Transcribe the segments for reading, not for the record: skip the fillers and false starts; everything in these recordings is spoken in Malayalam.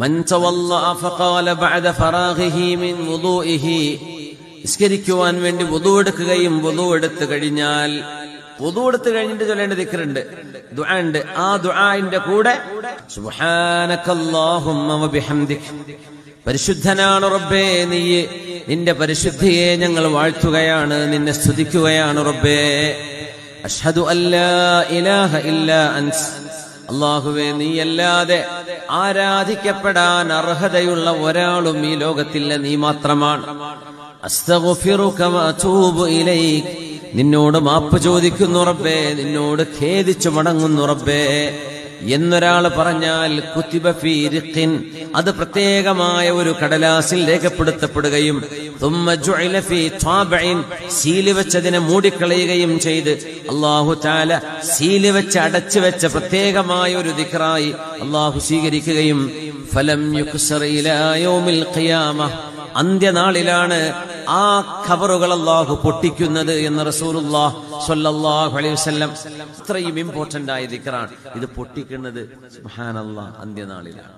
മൻ തവല്ലഅ ഫഖാല ബഅദ ഫറാഗിഹി മിൻ വുദൂഇഹി, നിസ്കരിക്കുവാൻ വേണ്ടി വുദൂ എടുക്കുകയും വുദൂ എടുത്തു കഴിഞ്ഞാൽ വുദൂ എടുത്തു കഴിഞ്ഞിട്ട് ചൊല്ലേണ്ട ദിക്റുണ്ട്, ദുആ ഉണ്ട്. ആ ദുആഇന്റെ കൂടെ സുബ്ഹാനകല്ലാഹുമ്മ വബിഹംദിക, പരിശുദ്ധനാണ് റബ്ബേ നീ, നിന്റെ പരിശുദ്ധിയെ ഞങ്ങൾ വാഴ്ത്തുകയാണ്, നിന്നെ സ്തുതിക്കുകയാണ് റബ്ബേ. അഷ്ഹദു അല്ലാ ഇലാഹ ഇല്ലാ അൻത, അല്ലാഹുവേ നീയല്ലാതെ ആരാധിക്കപ്പെടാൻ അർഹതയുള്ള ഒരാളും ഈ ലോകത്തില്ല, നീ മാത്രമാണ്. അസ്തഗ്ഫിറുക വഅതൂബു ഇലൈക, നിന്നോട് മാപ്പ് ചോദിക്കുന്നു റബ്ബേ, നിന്നോട് ഖേദിച്ചു മടങ്ങുന്നു റബ്ബേ എന്നൊരാൾ പറഞ്ഞാൽ കുതിബ ഫീ റിഖിൻ, അത് പ്രത്യേകമായ ഒരു കടലാസിൽ രേഖപ്പെടുത്തപ്പെടുകയും തുമ്മ ജുഇല ഫീ ത്വാബഇൻ, സീല് വെച്ചതിനെ മൂടിക്കളയുകയും ചെയ്ത് അല്ലാഹു തആല സീല് വെച്ച് അടച്ചു വെച്ച പ്രത്യേകമായ ഒരു ദിക്റായി അല്ലാഹു സ്വീകരിക്കുകയും ഫലം യുക്സർ ഇലാ യൗമിൽ ഖിയാമ, അന്ത്യനാളിലാണ് ആ ഖബറുകൾ അല്ലാഹു പൊട്ടിക്കുന്നത് എന്ന് റസൂലുള്ളാഹി സ്വല്ലല്ലാഹു അലൈഹി വസല്ലം. ഇത്രയും ഇമ്പോർട്ടന്റ് ആയ ദിക്റാണ് ഇത്. പൊട്ടിക്കുന്നത് സുബ്ഹാനല്ലാഹ് അന്ത്യനാളിലാണ്.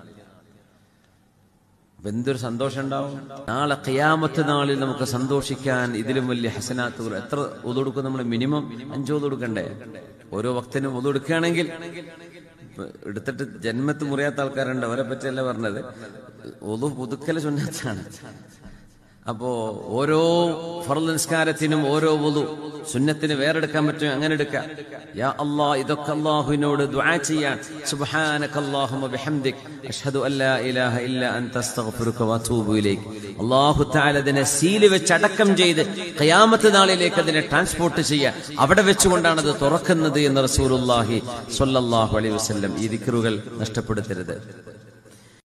എന്തൊരു സന്തോഷം ഉണ്ടാവും നാളെ ഖിയാമത്ത് നാളിൽ. നമുക്ക് സന്തോഷിക്കാൻ ഇതിലും വലിയ ഹസനാത്തുകൾ. എത്ര വുദു കൊടുക്കും നമ്മൾ? മിനിമം 5 വുദു കൊടുക്കണ്ടേ? ഓരോ വക്തിനും വുദു എടുക്കുകയാണെങ്കിൽ എടുത്തിട്ട് ജന്മത്ത് മുറിയാത്ത ആൾക്കാരുണ്ട്, അവരെ പറ്റിയല്ല പറഞ്ഞത്. വുദു പുതുക്കൽ സുന്നത്താണ്. അപ്പോ ഓരോ ഫർള് നിസ്കാരത്തിനും ഓരോ വുദു, സുന്നത്തിന് വേറെ എടുക്കാൻ പറ്റും, അങ്ങനെ എടുക്കാം. യാ അല്ലാഹ്, ഇതൊക്കെ അല്ലാഹുവിനോട് ദുആ ചെയ്യാൻ. സുബ്ഹാനകല്ലാഹുമ്മ ബിഹംദിക അഷ്ഹദു അല്ലാ ഇലാഹ ഇല്ലാ അൻത അസ്തഗ്ഫിറുക വഅതൂബു ഇലൈക. അല്ലാഹു തആല അതിനെ സീല് വെച്ച് അടക്കം ചെയ്ത് ഖിയാമത്ത് നാളിലേക്ക് അതിനെ ട്രാൻസ്പോർട്ട് ചെയ്യാൻ അവിടെ വെച്ചുകൊണ്ടാണ് അത് തുറക്കുന്നത് എന്ന് റസൂലുള്ളാഹി സ്വല്ലല്ലാഹു അലൈഹി വസല്ലം. ഈ ദിക്റുകൾ നഷ്ടപ്പെടുത്തരുത്.